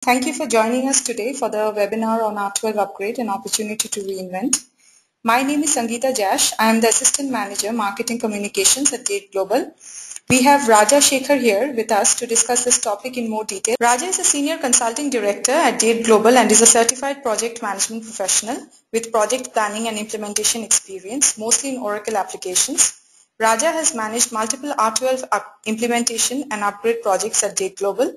Thank you for joining us today for the webinar on R12 Upgrade, an opportunity to reinvent. My name is Sangeeta Jash. I am the Assistant Manager, Marketing Communications at Jade Global. We have Raja Shekhar here with us to discuss this topic in more detail. Raja is a Senior Consulting Director at Jade Global and is a Certified Project Management Professional with project planning and implementation experience, mostly in Oracle applications. Raja has managed multiple R12 implementation and upgrade projects at Jade Global.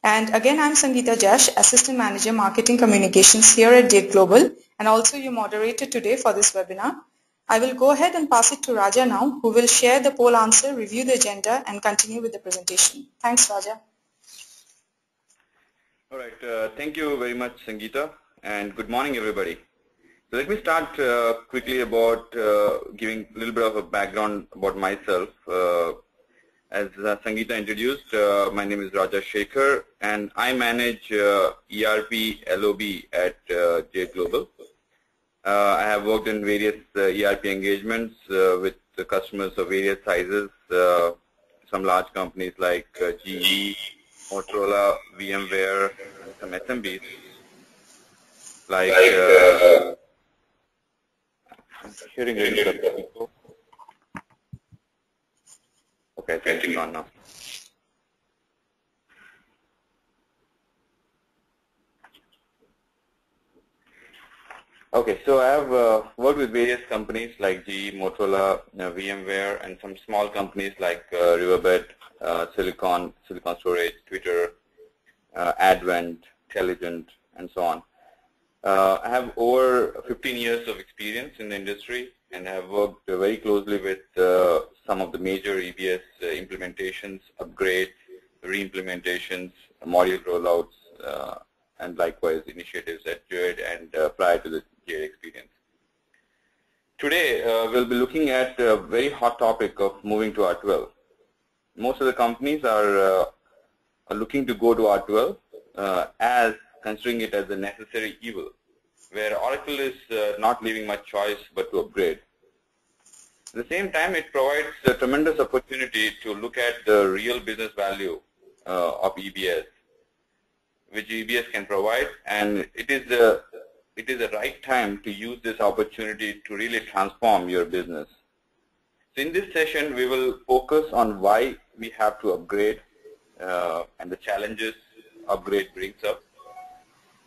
And again, I'm Sangeeta Jash, Assistant Manager, Marketing Communications here at Jade Global, and also your moderator today for this webinar. I will go ahead and pass it to Raja now, who will share the poll answer, review the agenda, and continue with the presentation. Thanks, Raja. All right. Thank you very much, Sangeeta, and good morning, everybody. So let me start quickly about giving a little bit of a background about myself. As Sangeeta introduced, my name is Raja Shekhar, and I manage ERP LOB at Jade Global. I have worked in various ERP engagements with the customers of various sizes, some large companies like GE, Motorola, VMware, and some SMBs like I'm hearing people. Okay, it's on now. Okay, so I have worked with various companies like GE, Motorola, VMware, and some small companies like Riverbed, Silicon Storage, Twitter, Advent, Intelligent, and so on. I have over 15 years of experience in the industry and have worked very closely with some of the major EBS implementations, upgrades, reimplementations, module rollouts, and likewise initiatives at Jade and prior to the Jade experience. Today, we'll be looking at a very hot topic of moving to R12. Most of the companies are looking to go to R12 as considering it as a necessary evil, where Oracle is not leaving much choice but to upgrade. At the same time, it provides a tremendous opportunity to look at the real business value of EBS, which EBS can provide, and it is the right time to use this opportunity to really transform your business. So in this session, we will focus on why we have to upgrade and the challenges upgrade brings up.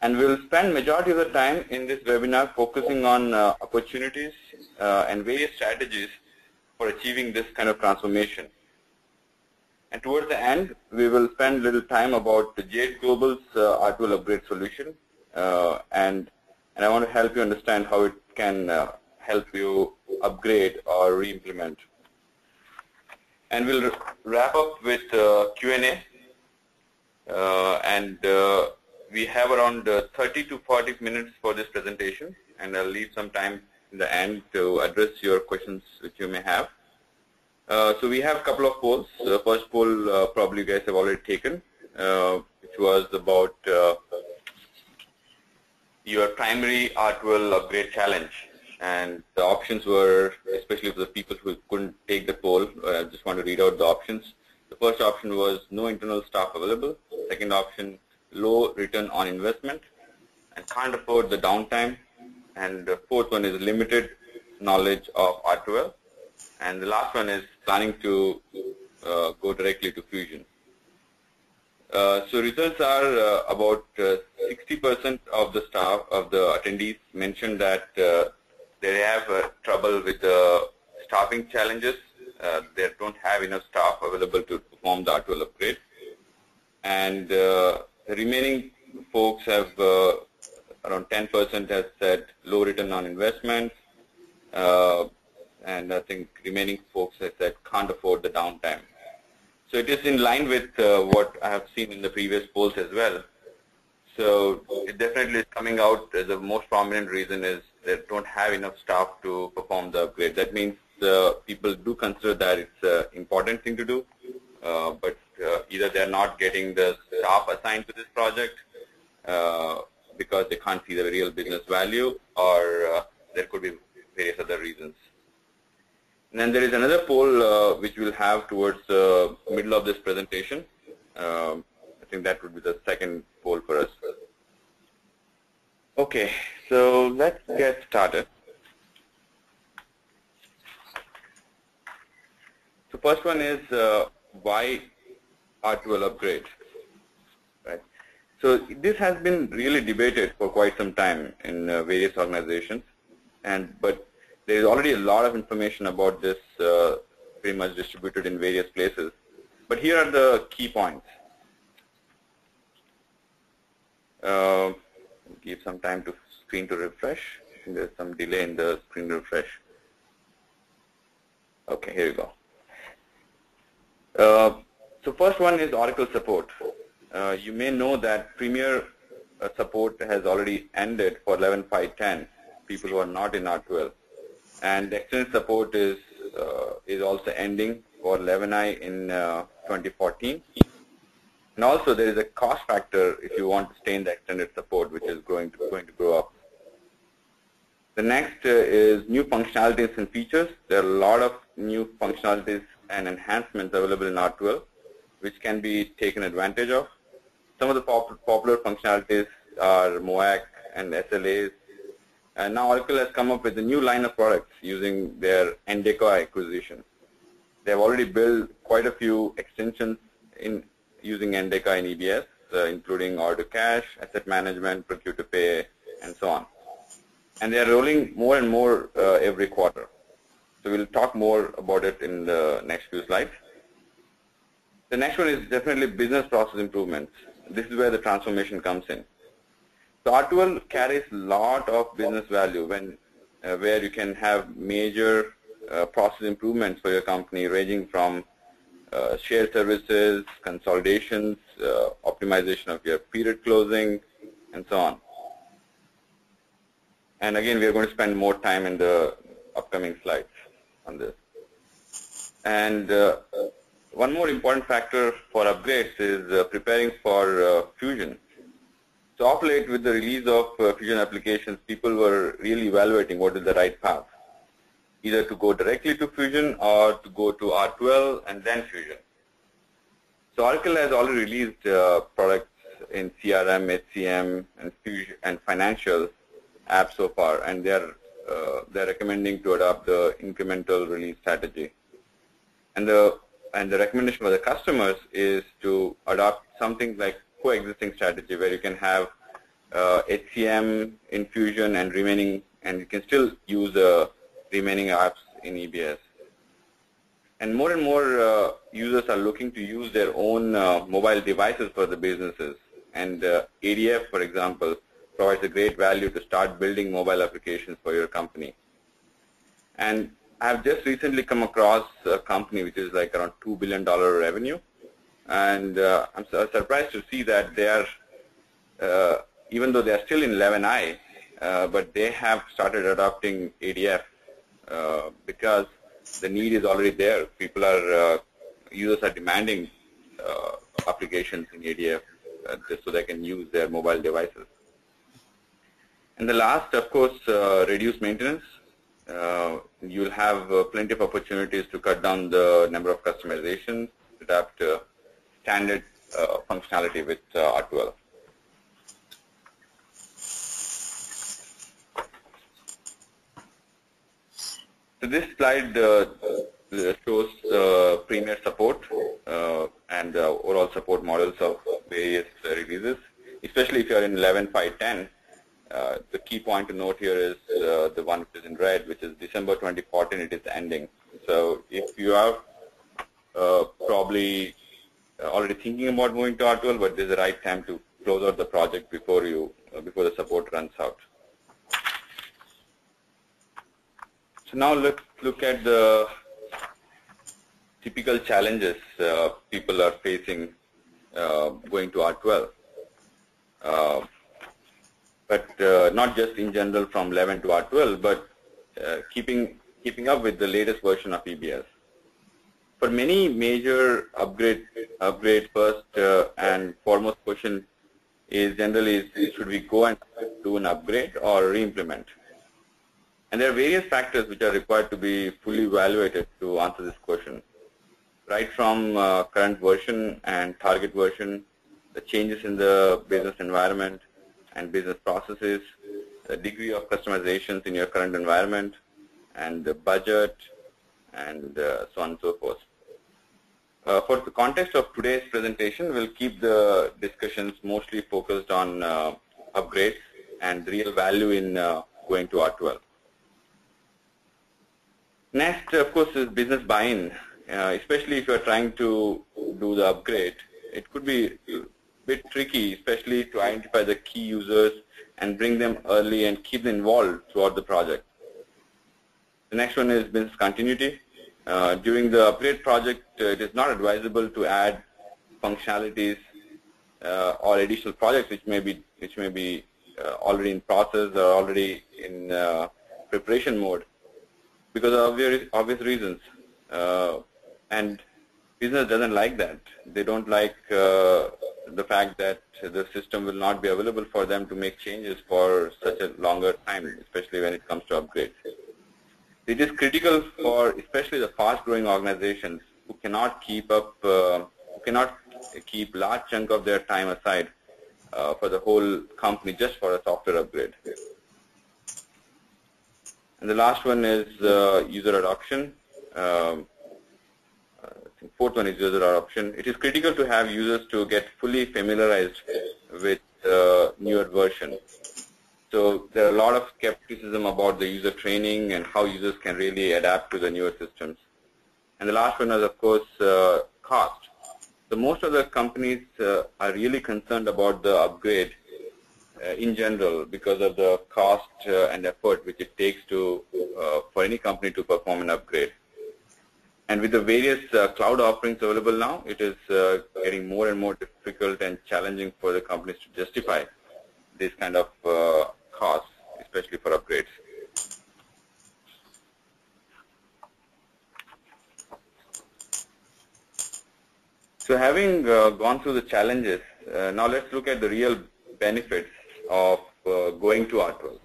And we will spend majority of the time in this webinar focusing on opportunities and various strategies for achieving this kind of transformation. And towards the end, we will spend a little time about the Jade Global's R12 upgrade solution, and I want to help you understand how it can help you upgrade or re-implement. And we'll wrap up with Q&A, and we have around 30 to 40 minutes for this presentation, and I'll leave some time in the end to address your questions which you may have. So we have a couple of polls. The first poll probably you guys have already taken, which was about your primary R12 upgrade challenge. And the options were, especially for the people who couldn't take the poll, I just want to read out the options. The first option was no internal staff available. Second option, low return on investment and can't afford the downtime. And the fourth one is limited knowledge of R12. And the last one is planning to go directly to Fusion. So results are about 60% of the staff, of the attendees mentioned that they have trouble with the staffing challenges. They don't have enough staff available to perform the R12 upgrade. And the remaining folks have around 10% has said low return on investment, and I think remaining folks have said can't afford the downtime. So it is in line with what I have seen in the previous polls as well. So it definitely is coming out as the most prominent reason is they don't have enough staff to perform the upgrade. That means people do consider that it's an important thing to do, but either they're not getting the staff assigned to this project because they can't see the real business value, or there could be various other reasons. And then there is another poll which we'll have towards the middle of this presentation. I think that would be the second poll for us. Okay, so let's get started. The first one is why R12 Upgrade, right? So this has been really debated for quite some time in various organizations, but there is already a lot of information about this pretty much distributed in various places. But here are the key points. Give some time to screen to refresh. There's some delay in the screen refresh. Okay, here you go. So first one is Oracle support. You may know that Premier support has already ended for 11.5.10, people who are not in R12. And extended support is also ending for 11i in 2014. And also there is a cost factor if you want to stay in the extended support, which is going to grow up. The next is new functionalities and features. There are a lot of new functionalities and enhancements available in R12, which can be taken advantage of. Some of the popular functionalities are MOAC and SLAs. And now Oracle has come up with a new line of products using their Endeca acquisition. They have already built quite a few extensions in using Endeca in EBS, including order to cash, asset management, procure to pay, and so on. And they are rolling more and more every quarter. So we'll talk more about it in the next few slides. The next one is definitely business process improvements. This is where the transformation comes in. So R12 carries a lot of business value where you can have major process improvements for your company, ranging from shared services, consolidations, optimization of your period closing, and so on. And again, we are going to spend more time in the upcoming slides on this. And one more important factor for upgrades is preparing for Fusion. So of late, with the release of Fusion applications, people were really evaluating what is the right path, either to go directly to Fusion or to go to R12 and then Fusion. So Oracle has already released products in CRM, HCM, and Fusion and financial apps so far, and they're recommending to adopt the incremental release strategy. And the recommendation for the customers is to adopt something like coexisting strategy, where you can have HCM in Fusion and you can still use remaining apps in EBS. And more users are looking to use their own mobile devices for the businesses. And ADF, for example, provides a great value to start building mobile applications for your company. And I have just recently come across a company which is like around $2 billion revenue. And I'm surprised to see that they are, even though they are still in 11i, but they have started adopting ADF because the need is already there. Users are demanding applications in ADF just so they can use their mobile devices. And the last, of course, reduce maintenance. You'll have plenty of opportunities to cut down the number of customizations, adapt standard functionality with R12. So this slide shows Premier support and overall support models of various releases, especially if you are in 11.5.10. The key point to note here is the one which is in red, which is December 2014, it is ending. So if you are probably already thinking about moving to R12, but this is the right time to close out the project before the support runs out. So now let's look at the typical challenges people are facing going to R12. But not just in general from 11 to R12, but keeping up with the latest version of EBS. For many major upgrade first and foremost question is generally should we go and do an upgrade or re-implement? And there are various factors which are required to be fully evaluated to answer this question, right from current version and target version, the changes in the business environment and business processes, the degree of customizations in your current environment, and the budget, and so on and so forth. For the context of today's presentation, we'll keep the discussions mostly focused on upgrades and real value in going to R12. Next, of course, is business buy-in. Especially if you're trying to do the upgrade, it could be a bit tricky, especially to identify the key users and bring them early and keep them involved throughout the project. The next one is business continuity. During the upgrade project, it is not advisable to add functionalities or additional projects which may be already in process or already in preparation mode, because of obvious reasons. And business doesn't like that. They don't like the fact that the system will not be available for them to make changes for such a longer time, especially when it comes to upgrades. It is critical for especially the fast-growing organizations who cannot keep up, who cannot keep large chunk of their time aside for the whole company just for a software upgrade. And the last one is user adoption. Fourth one is user adoption. It is critical to have users to get fully familiarized with newer version. So there are a lot of skepticism about the user training and how users can really adapt to the newer systems. And the last one is, of course, cost. So most of the companies are really concerned about the upgrade in general because of the cost and effort which it takes to for any company to perform an upgrade. And with the various cloud offerings available now, it is getting more and more difficult and challenging for the companies to justify this kind of costs, especially for upgrades. So having gone through the challenges, now let's look at the real benefits of going to R12.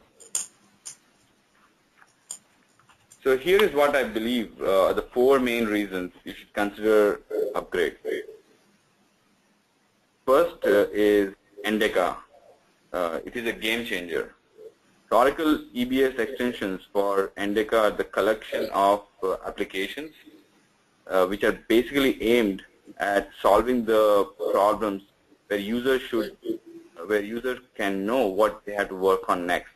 So here is what I believe are the 4 main reasons you should consider upgrade. First is Endeca. It is a game changer. The Oracle EBS extensions for Endeca are the collection of applications which are basically aimed at solving the problems where users can know what they have to work on next.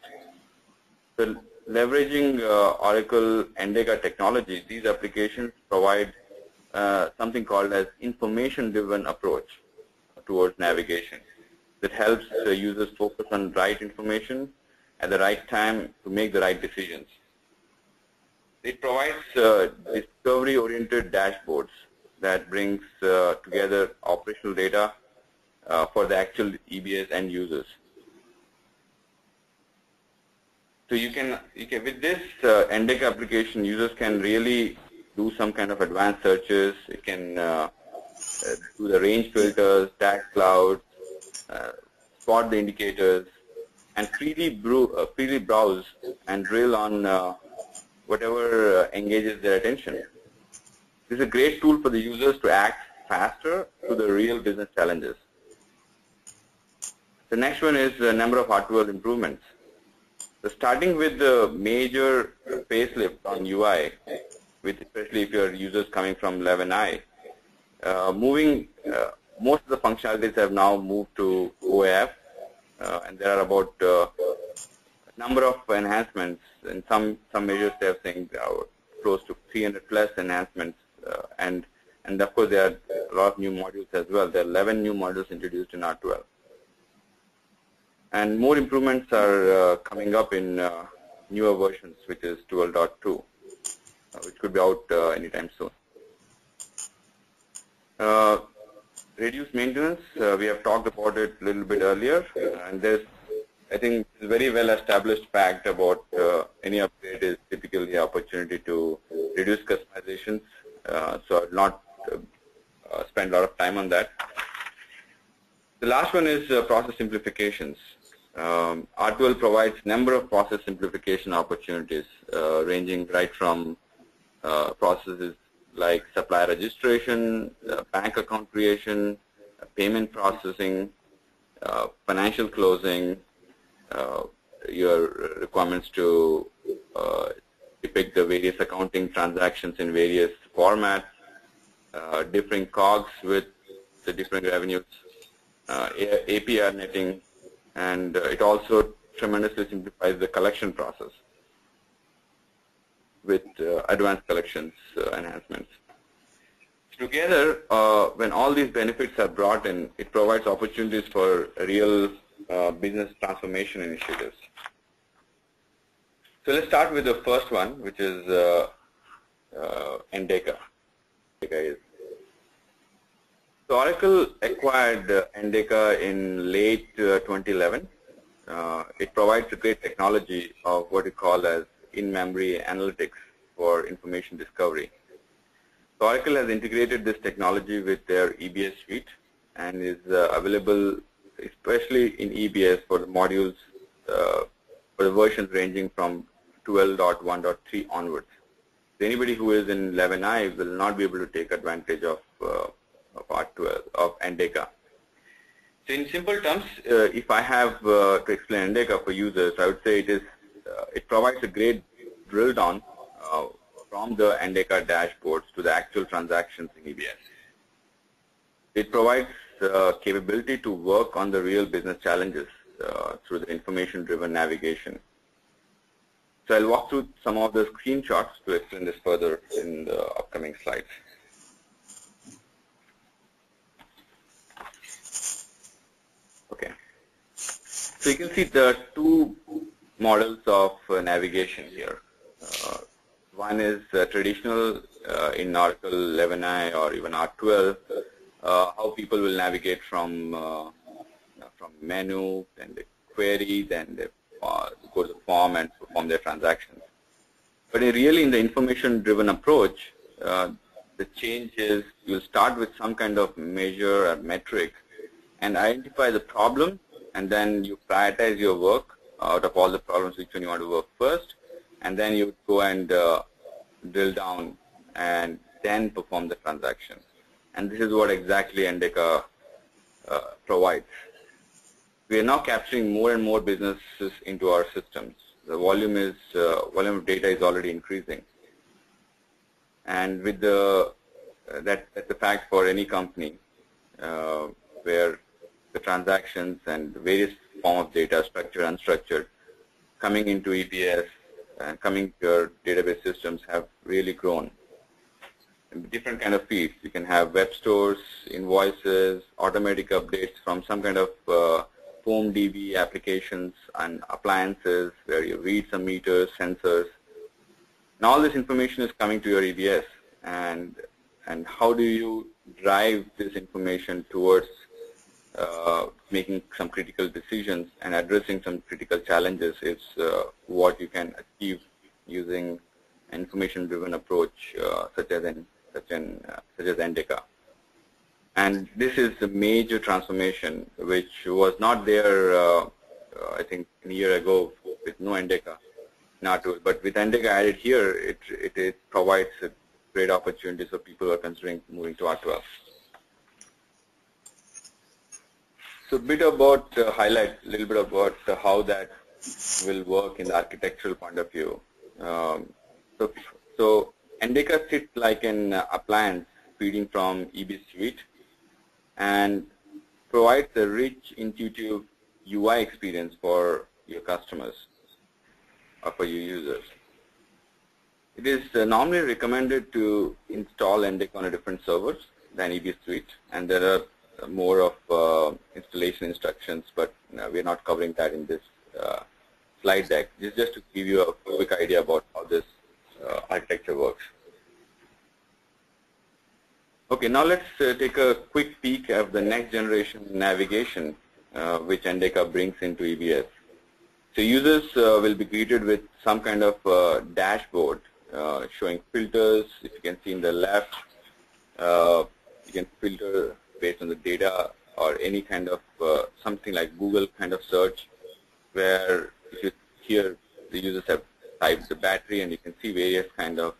So leveraging Oracle Endeca technology, these applications provide something called as information-driven approach towards navigation that helps users focus on right information at the right time to make the right decisions. It provides discovery-oriented dashboards that brings together operational data for the actual EBS end users. So you can with this Endeca application, users can really do some kind of advanced searches. It can do the range filters, tag clouds, spot the indicators, and freely browse and drill on whatever engages their attention. This is a great tool for the users to act faster to the real business challenges. The next one is the number of R12 improvements. So starting with the major facelift on UI, especially if your users coming from 11i, most of the functionalities have now moved to OAF, and there are about a number of enhancements. In some measures they are saying close to 300 plus enhancements, and of course there are a lot of new modules as well. There are 11 new modules introduced in R12. And more improvements are coming up in newer versions, which is 12.2, which could be out anytime soon. Reduced maintenance, we have talked about it a little bit earlier, and there's, I think, it's a very well established fact about any upgrade is typically the opportunity to reduce customizations, so I'll not spend a lot of time on that. The last one is process simplifications. R12 provides a number of process simplification opportunities, ranging right from processes like supplier registration, bank account creation, payment processing, financial closing, your requirements to depict the various accounting transactions in various formats, different COGS with the different revenues, APR netting, and it also tremendously simplifies the collection process with advanced collections enhancements. Together, when all these benefits are brought in, it provides opportunities for real business transformation initiatives. So let's start with the first one, which is Endeca. So Oracle acquired Endeca in late 2011. It provides a great technology of what we call as in-memory analytics for information discovery. So Oracle has integrated this technology with their EBS suite and is available especially in EBS for the modules for the versions ranging from 12.1.3 onwards. So anybody who is in 11i will not be able to take advantage of R12 of Endeca. So in simple terms, if I have to explain Endeca for users, I would say it provides a great drill down from the Endeca dashboards to the actual transactions in EBS. It provides capability to work on the real business challenges through the information-driven navigation. So I'll walk through some of the screenshots to explain this further in the upcoming slides. Okay. So you can see the two models of navigation here. One is traditional in Oracle 11i or even R12, how people will navigate from menu, then the query, then they go to the form and perform their transactions. But really in the information-driven approach, the change is you'll start with some kind of measure or metric and identify the problem, and then you prioritize your work out of all the problems which one you want to work first, and then you go and drill down and then perform the transaction. And this is what exactly Endeca provides. We are now capturing more and more businesses into our systems. The volume of data is already increasing, and with that's the fact for any company where the transactions and various form of data, structured, unstructured, coming into EBS and coming to your database systems have really grown. And different kind of feeds. You can have web stores, invoices, automatic updates from some kind of foam DB applications and appliances where you read some meters, sensors. And all this information is coming to your EBS. And how do you drive this information towards making some critical decisions and addressing some critical challenges is what you can achieve using an information-driven approach such as Endeca. And this is a major transformation which was not there, I think, a year ago with no Endeca. But with Endeca added here, it provides a great opportunity for people who are considering moving to R12. So a bit about highlight a little bit about how that will work in the architectural point of view. So Endeca sits like an appliance feeding from EB Suite and provides a rich, intuitive UI experience for your customers or for your users. It is normally recommended to install Endeca on a different servers than EB Suite, and there are more of installation instructions, but we are not covering that in this slide deck. This is just to give you a quick idea about how this architecture works. Okay, now let's take a quick peek of the next generation navigation which Endeca brings into EBS. So users will be greeted with some kind of dashboard showing filters. If you can see in the left, you can filter based on the data or any kind of something like Google kind of search, where if you here the users have typed the battery and you can see various kind of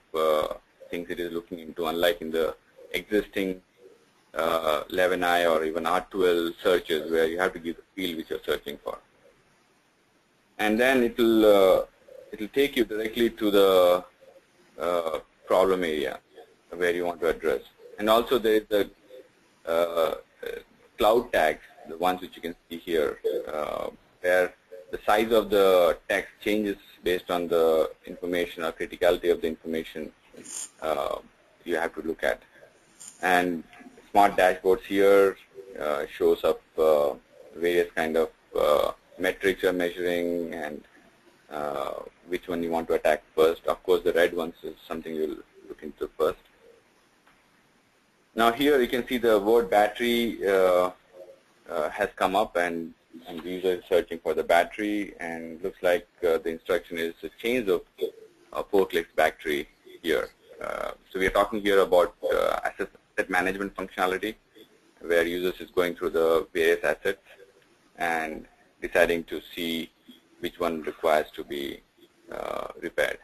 things it is looking into, unlike in the existing 11i or even R12 searches where you have to give the field which you're searching for. And then it'll take you directly to the problem area where you want to address. And also there is the cloud tags, the ones which you can see here, where the size of the text changes based on the information or criticality of the information you have to look at. And smart dashboards here shows up various kind of metrics you're measuring and which one you want to attack first. Of course, the red ones is something you'll look into first. Now here you can see the word battery has come up, and the user is searching for the battery, and looks like the instruction is to change the forklift battery here. So we are talking here about asset management functionality, where users is going through the various assets and deciding to see which one requires to be repaired.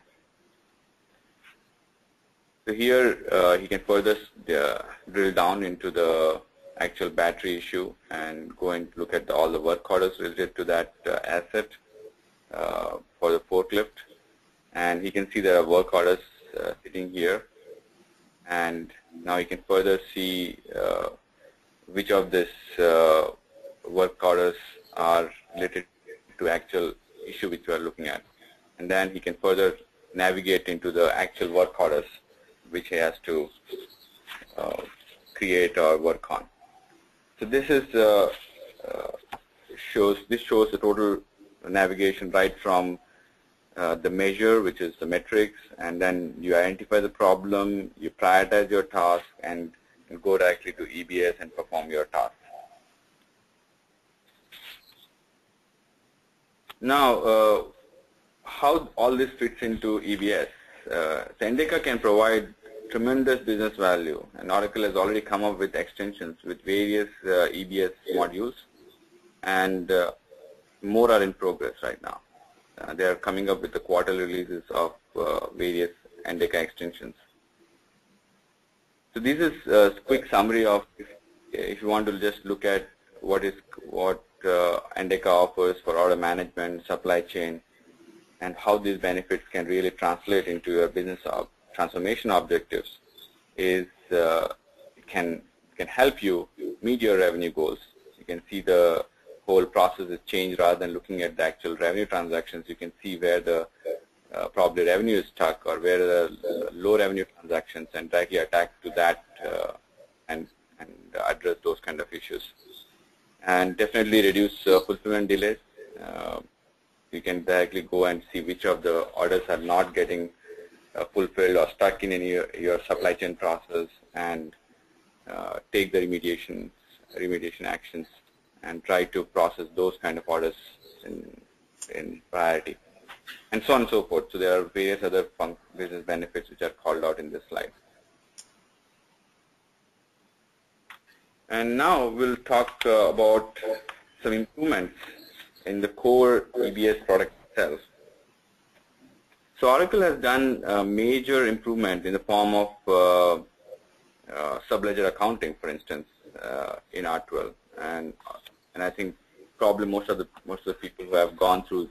So here he can further drill down into the actual battery issue and go and look at all the work orders related to that asset for the forklift. And he can see there are work orders sitting here. And now you can further see which of this work orders are related to actual issue which we are looking at. And then he can further navigate into the actual work orders which he has to create or work on. So this is shows the total navigation right from the measure, which is the metrics, and then you identify the problem, you prioritize your task, and go directly to EBS and perform your task. Now, how all this fits into EBS? So Endeca can provide tremendous business value, and Oracle has already come up with extensions with various EBS modules, and more are in progress right now. They are coming up with the quarterly releases of various Endeca extensions. So this is a quick summary of if you want to just look at what Endeca offers for order management, supply chain, and how these benefits can really translate into your business transformation objectives. Is it can help you meet your revenue goals. You can see the whole process is changed. Rather than looking at the actual revenue transactions, you can see where the probably revenue is stuck or where the low revenue transactions, and directly attack to that and address those kind of issues. And definitely reduce fulfillment delays. You can directly go and see which of the orders are not getting fulfilled or stuck in your supply chain process, and take the remediation actions and try to process those kind of orders in priority, and so on and so forth. So there are various other business benefits which are called out in this slide. And now we'll talk about some improvements in the core EBS product itself. So Oracle has done a major improvement in the form of subledger accounting, for instance, in R12, and I think probably most of the people who have gone through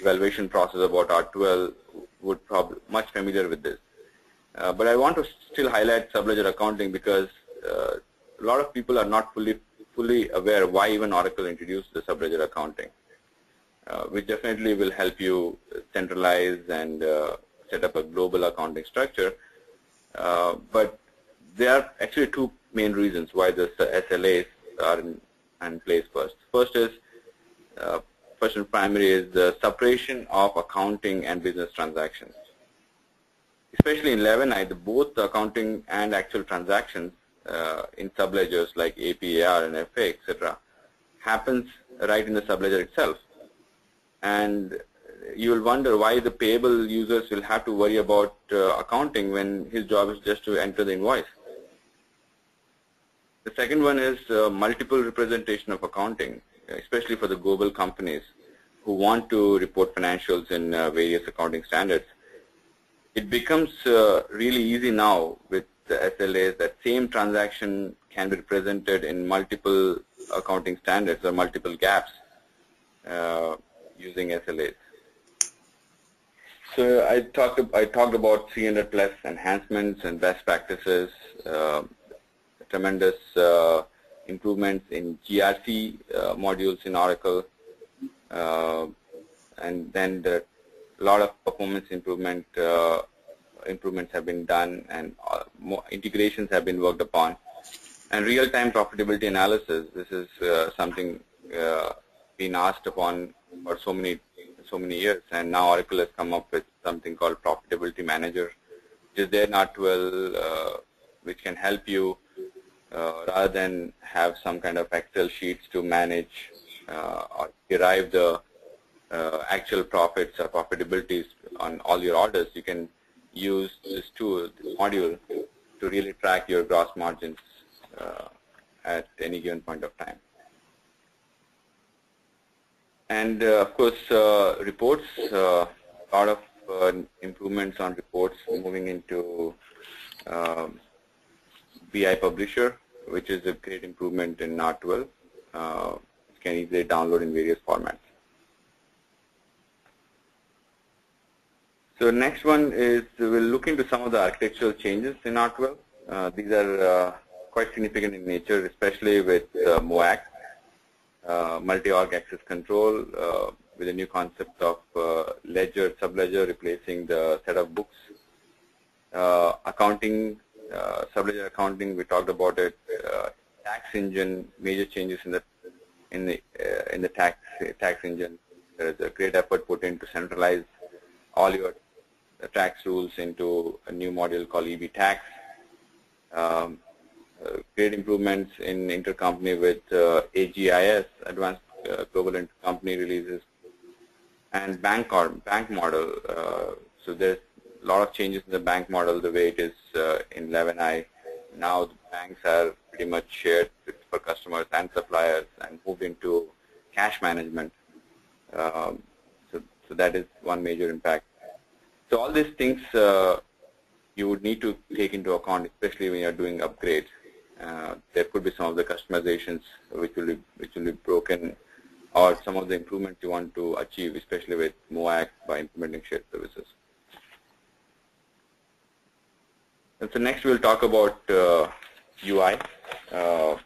evaluation process about R12 would probably much familiar with this. But I want to still highlight subledger accounting because a lot of people are not fully aware why even Oracle introduced the subledger accounting, which definitely will help you centralize and set up a global accounting structure. But there are actually two main reasons why the SLAs are in place first. First and primary is the separation of accounting and business transactions. Especially in 11i, both the accounting and actual transactions in subledgers like AP, AR, and FA, etc., happens right in the subledger itself. And you will wonder why the payable users will have to worry about accounting when his job is just to enter the invoice. The second one is multiple representation of accounting, especially for the global companies who want to report financials in various accounting standards. It becomes really easy now with the SLAs that same transaction can be represented in multiple accounting standards or multiple gaps using SLAs. So I talked about 300 plus enhancements and best practices, tremendous improvements in GRC modules in Oracle, and then a lot of performance improvements have been done, and more integrations have been worked upon. And real-time profitability analysis, this is something been asked upon for so many years, and now Oracle has come up with something called Profitability Manager, which is there in R12, which can help you rather than have some kind of Excel sheets to manage or derive the actual profits or profitabilities on all your orders. You can use this tool, this module, to really track your gross margins at any given point of time. And of course, reports, a lot of improvements on reports, moving into BI Publisher, which is a great improvement in R12. You can easily download in various formats. So next one is we'll look into some of the architectural changes in R12. These are quite significant in nature, especially with MOAC, multi-org access control, with a new concept of ledger, subledger replacing the set of books. Accounting, subledger accounting, we talked about it. Tax engine, major changes in the tax engine. There is a great effort put in to centralize all your tax rules into a new module called EB Tax. Great improvements in intercompany with AGIS, Advanced Global Intercompany releases, and bank model. So there's a lot of changes in the bank model, the way it is in 11i. Now the banks are pretty much shared for customers and suppliers and moved into cash management. So that is one major impact. So all these things you would need to take into account, especially when you're doing upgrades. There could be some of the customizations which will be broken, or some of the improvements you want to achieve, especially with MOAC by implementing shared services. And so next we'll talk about UI. So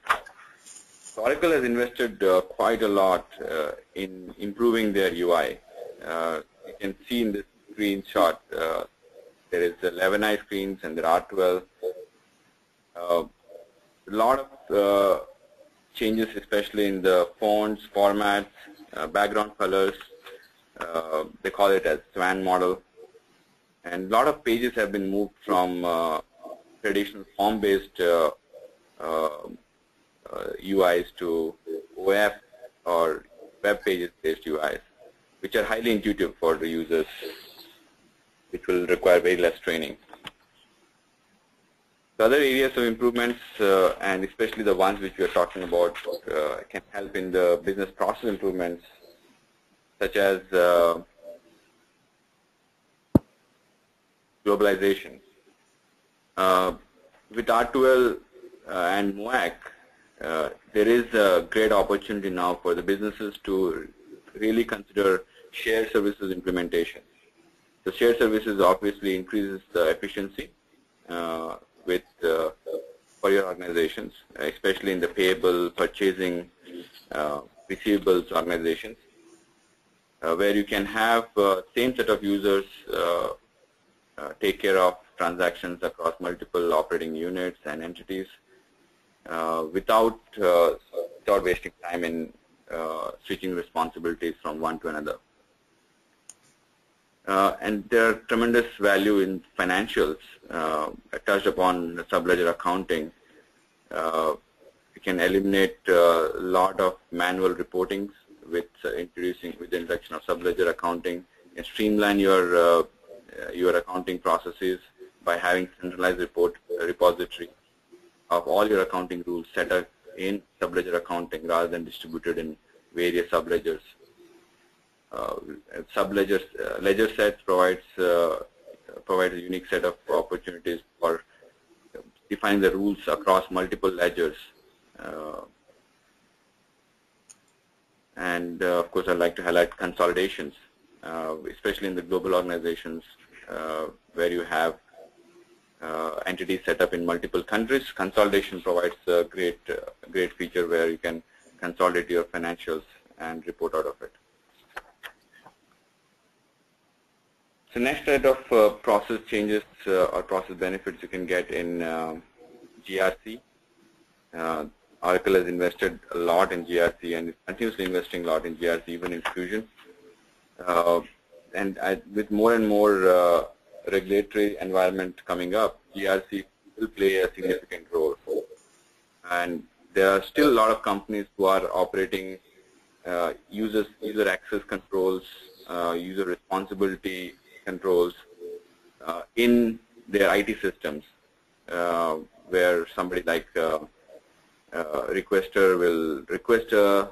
Oracle has invested quite a lot in improving their UI. You can see in this screenshot there is 11i screens and there are 12. A lot of changes, especially in the fonts, formats, background colors. They call it as SWAN model. And a lot of pages have been moved from traditional form-based UIs to OF or web pages-based UIs, which are highly intuitive for the users, which will require very less training. The other areas of improvements, and especially the ones which we are talking about, can help in the business process improvements, such as globalization. With R12 and MOAC, there is a great opportunity now for the businesses to really consider shared services implementation. So shared services obviously increases the efficiency for your organizations, especially in the payable, purchasing, receivables organizations, where you can have same set of users take care of transactions across multiple operating units and entities without wasting time in switching responsibilities from one to another. And there are tremendous value in financials. I touched upon subledger accounting. You can eliminate a lot of manual reportings with the introduction of subledger accounting, and streamline your accounting processes by having centralized repository of all your accounting rules set up in subledger accounting rather than distributed in various subledgers. Ledger sets provides a unique set of opportunities for defining the rules across multiple ledgers. And of course, I'd like to highlight consolidations, especially in the global organizations where you have entities set up in multiple countries. Consolidation provides a great feature where you can consolidate your financials and report out of it. So next set of process changes or process benefits you can get in GRC. Oracle has invested a lot in GRC and is continuously investing a lot in GRC, even in Fusion. And with more and more regulatory environment coming up, GRC will play a significant role. And there are still a lot of companies who are operating user access controls, user responsibility controls in their IT systems, where somebody like requester will request a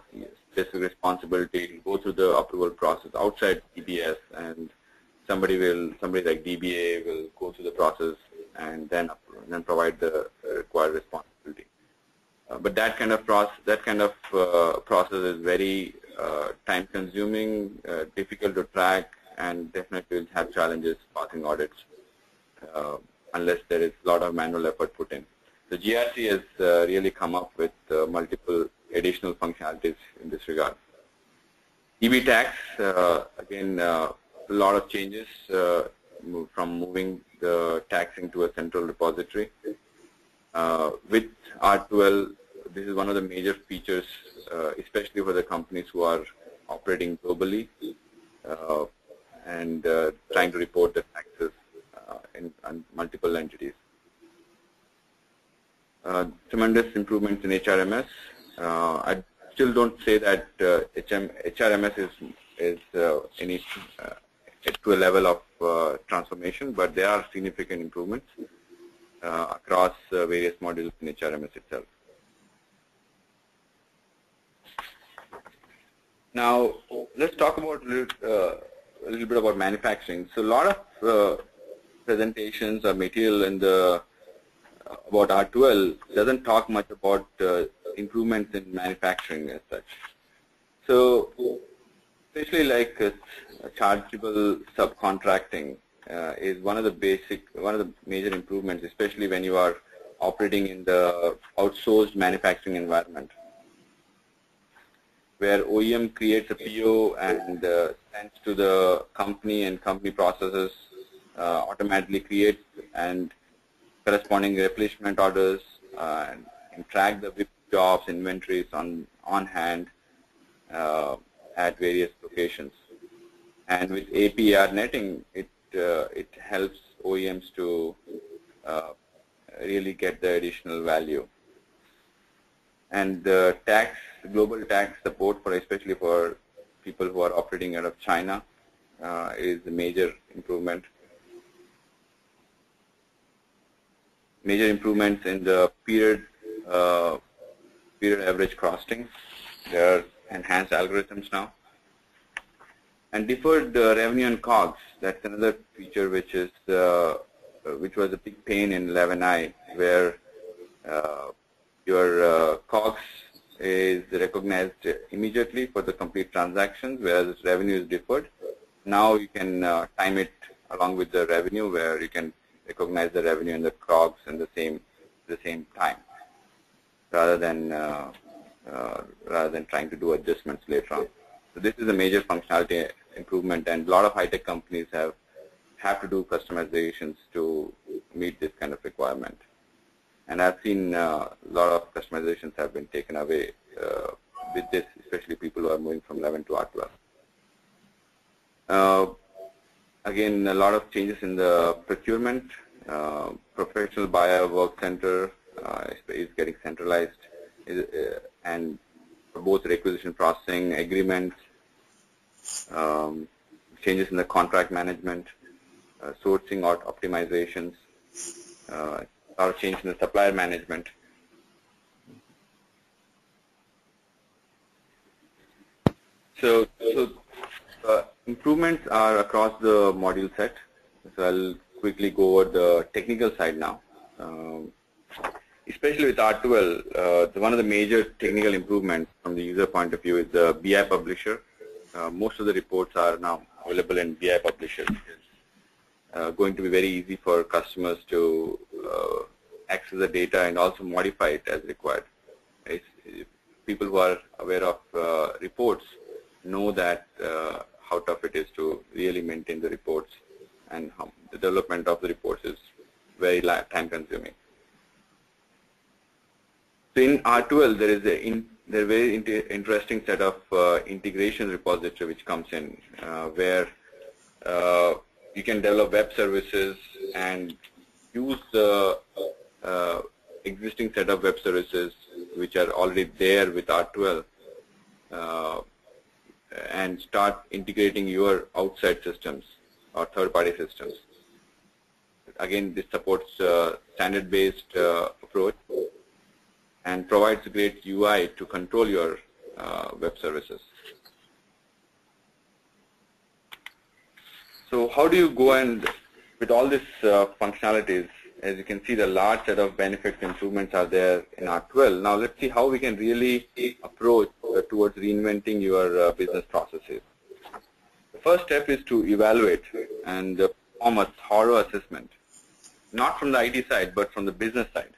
specific responsibility, go through the approval process outside DBS, and somebody like DBA will go through the process and then provide the required responsibility. But that kind of process is very time-consuming, difficult to track, and definitely will have challenges passing audits unless there is a lot of manual effort put in. The GRC has really come up with multiple additional functionalities in this regard. EB tax, again, a lot of changes from moving the taxing to a central repository. With R12, this is one of the major features, especially for the companies who are operating globally and trying to report the taxes in multiple entities. Tremendous improvements in HRMS. I still don't say that HRMS is to a level of transformation, but there are significant improvements across various modules in HRMS itself. Now, let's talk about a little bit about manufacturing. So a lot of presentations or material in about R12 doesn't talk much about improvements in manufacturing as such. So especially like chargeable subcontracting is one of the major improvements, especially when you are operating in the outsourced manufacturing environment, where OEM creates a PO and sends to the company, and company processes automatically creates and corresponding replenishment orders and track the WIP jobs, inventories on hand at various locations. And with APR netting, it helps OEMs to really get the additional value. And the global tax support, especially for people who are operating out of China, is a major improvement. Major improvements in the period average costing. There are enhanced algorithms now. And deferred revenue and COGS. That's another feature which was a big pain in 11i, where your COGS is recognized immediately for the complete transactions, whereas revenue is deferred. Now you can time it along with the revenue, where you can recognize the revenue and the COGS in the same time, rather than trying to do adjustments later on. So this is a major functionality improvement, and a lot of high-tech companies have to do customizations to meet this kind of requirement. And I've seen a lot of customizations have been taken away with this, especially people who are moving from 11 to R12. Again, a lot of changes in the procurement. Professional buyer work center is getting centralized, and for both requisition processing, agreements, changes in the contract management, sourcing or optimizations, a lot of change in the supplier management. So improvements are across the module set. So I'll quickly go over the technical side now. especially with R12, one of the major technical improvements from the user point of view is the BI publisher. Most of the reports are now available in BI publisher. It's going to be very easy for customers to access the data and also modify it as required. People who are aware of reports know that how tough it is to really maintain the reports, and how the development of the reports is very time consuming. So in R12, there is a very interesting set of integration repository which comes in, where you can develop web services and use the existing set of web services which are already there with R12 and start integrating your outside systems or third-party systems. Again, this supports standard-based approach and provides a great UI to control your web services. So how do you go and, with all these functionalities, as you can see, the large set of benefits improvements are there in R12. Now let's see how we can really approach towards reinventing your business processes. The first step is to evaluate and perform a thorough assessment, not from the IT side, but from the business side,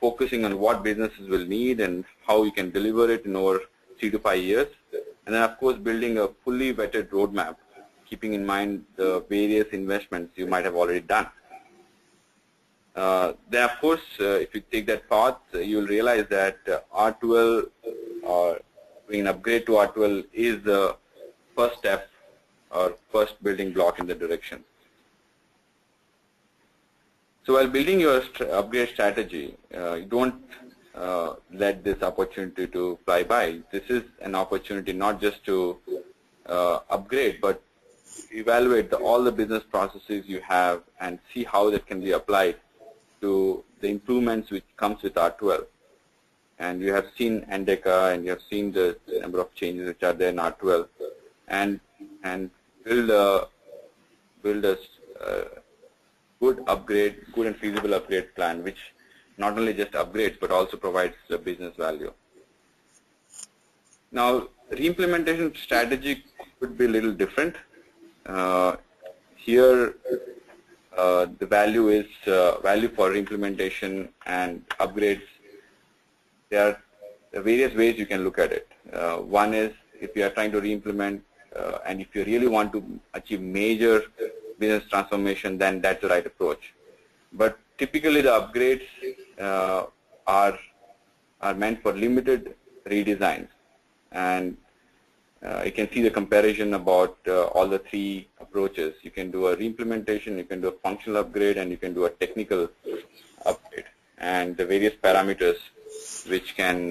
focusing on what businesses will need and how you can deliver it in over 3 to 5 years. And then, of course, building a fully vetted roadmap, keeping in mind the various investments you might have already done. Then, of course, if you take that path, you'll realize that R12 or an upgrade to R12 is the first step or first building block in the direction. So while building your upgrade strategy, you don't let this opportunity to fly by. This is an opportunity not just to upgrade, but evaluate all the business processes you have and see how that can be applied to the improvements which comes with R12. And you have seen Endeca, and you have seen the number of changes which are there in R12, and build a good and feasible upgrade plan, which not only just upgrades but also provides the business value. Now, reimplementation strategy could be a little different. Here, the value is value for implementation and upgrades. There are various ways you can look at it. One is, if you are trying to reimplement and if you really want to achieve major business transformation, then that's the right approach. But typically the upgrades are meant for limited redesigns, and you can see the comparison about all the three approaches. You can do a reimplementation, you can do a functional upgrade, and you can do a technical upgrade, and the various parameters which can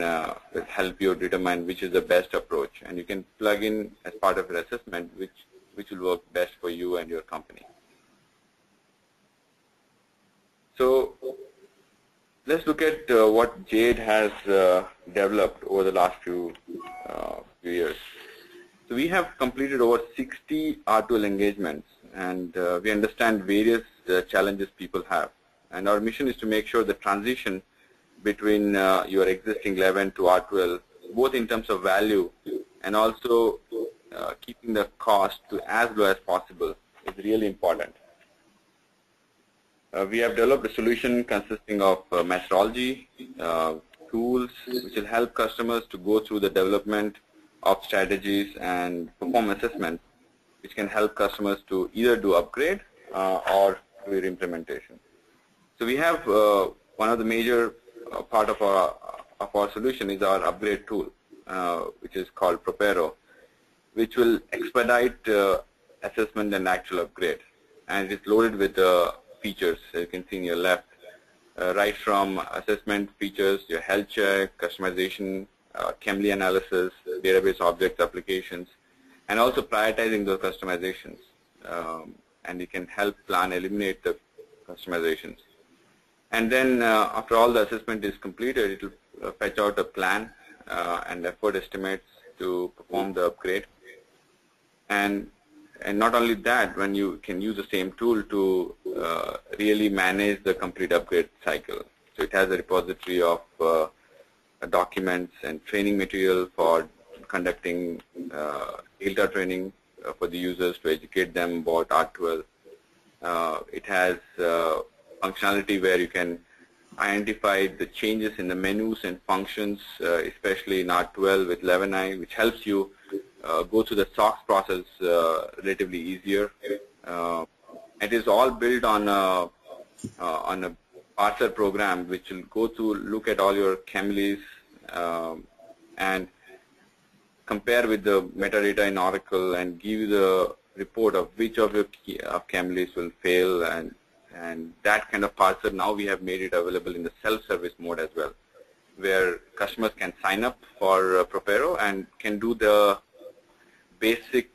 help you determine which is the best approach, and you can plug in as part of your assessment which will work best for you and your company. So let's look at what Jade has developed over the last few years. So we have completed over 60 R12 engagements, and we understand various challenges people have. And our mission is to make sure the transition between your existing 11 to R12, both in terms of value and also keeping the cost to as low as possible, is really important. We have developed a solution consisting of methodology, tools, which will help customers to go through the development of strategies and perform assessments, which can help customers to either do upgrade or do implementation. So we have one of the major part of our solution is our upgrade tool, which is called PROPERO, which will expedite assessment and actual upgrade, and it is loaded with features, as you can see in your left, right from assessment features, your health check, customization, Chemly analysis, database objects applications, and also prioritizing those customizations. And you can help plan, eliminate the customizations. And then after all the assessment is completed, it will fetch out a plan and effort estimates to perform the upgrade. And not only that, when you can use the same tool to really manage the complete upgrade cycle. So it has a repository of documents and training material for conducting data training for the users to educate them about R12. It has functionality where you can identify the changes in the menus and functions, especially in R12 with 11i, which helps you go through the SOX process relatively easier. It is all built on a parser program which will go to look at all your chemicals and compare with the metadata in Oracle and give you the report of which of your chemicals will fail, and that kind of parser now we have made it available in the self-service mode as well, where customers can sign up for PROPERO and can do the basic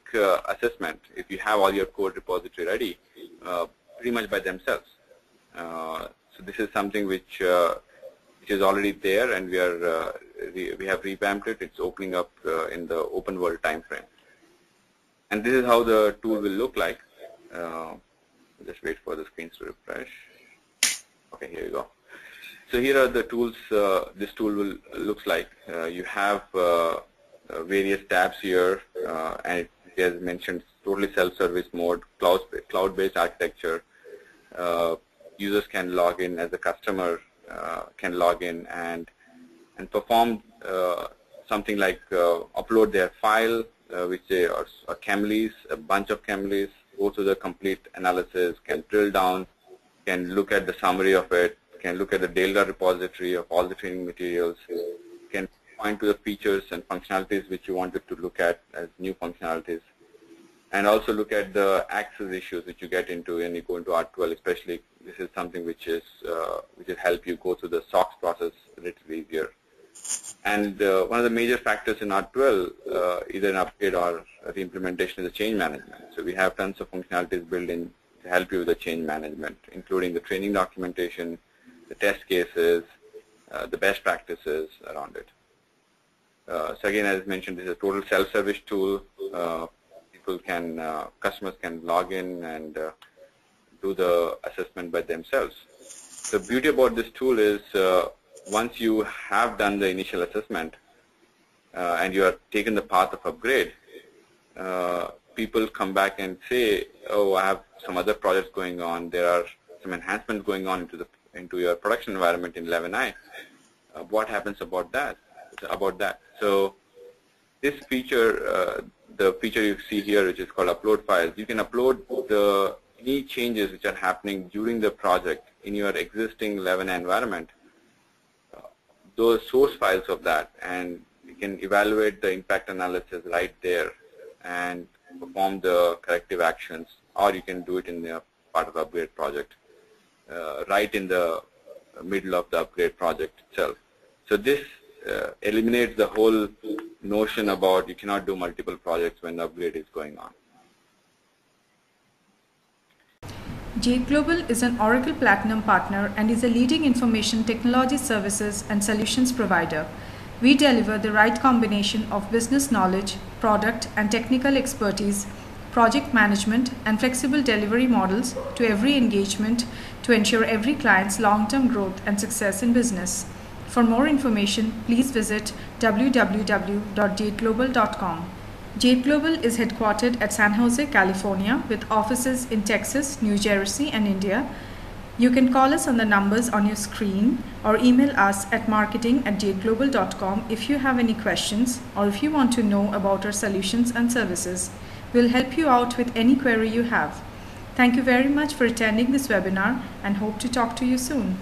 assessment if you have all your code repository ready pretty much by themselves. So this is something which is already there, and we have revamped it. It's opening up in the open world time frame. And this is how the tool will look like. Just wait for the screens to refresh. Okay, here you go. So here are the tools this tool will looks like. You have various tabs here, and it has mentioned totally self-service mode, cloud-based architecture. Users can log in as a customer, can log in and perform something like upload their file, which are chemicals, a bunch of chemicals, go through the complete analysis, can drill down, can look at the summary of it, can look at the data repository of all the training materials, can point to the features and functionalities which you wanted to look at as new functionalities, and also look at the access issues which you get into when you go into R12. Especially, this is something which will help you go through the SOX process a little easier. And one of the major factors in R12, either an upgrade or a reimplementation, is the change management. So we have tons of functionalities built in to help you with the change management, including the training documentation, the test cases, the best practices around it. So again, as mentioned, this is a total self-service tool. Customers can log in and do the assessment by themselves. The beauty about this tool is once you have done the initial assessment and you have taken the path of upgrade, people come back and say, oh, I have some other projects going on, there are some enhancements going on into your production environment in 11i. What happens about that? So this feature, the feature you see here, which is called upload files, you can upload any changes which are happening during the project in your existing 11i environment, those source files of that, and you can evaluate the impact analysis right there and perform the corrective actions, or you can do it in the part of the upgrade project, right in the middle of the upgrade project itself. So this eliminates the whole notion about you cannot do multiple projects when the upgrade is going on. Jade Global is an Oracle Platinum partner and is a leading information technology services and solutions provider. We deliver the right combination of business knowledge, product and technical expertise, project management, and flexible delivery models to every engagement to ensure every client's long-term growth and success in business. For more information, please visit www.jadeglobal.com. Jade Global is headquartered at San Jose, California, with offices in Texas, New Jersey, and India. You can call us on the numbers on your screen or email us at marketing@jadeglobal.com if you have any questions or if you want to know about our solutions and services. We'll help you out with any query you have. Thank you very much for attending this webinar and hope to talk to you soon.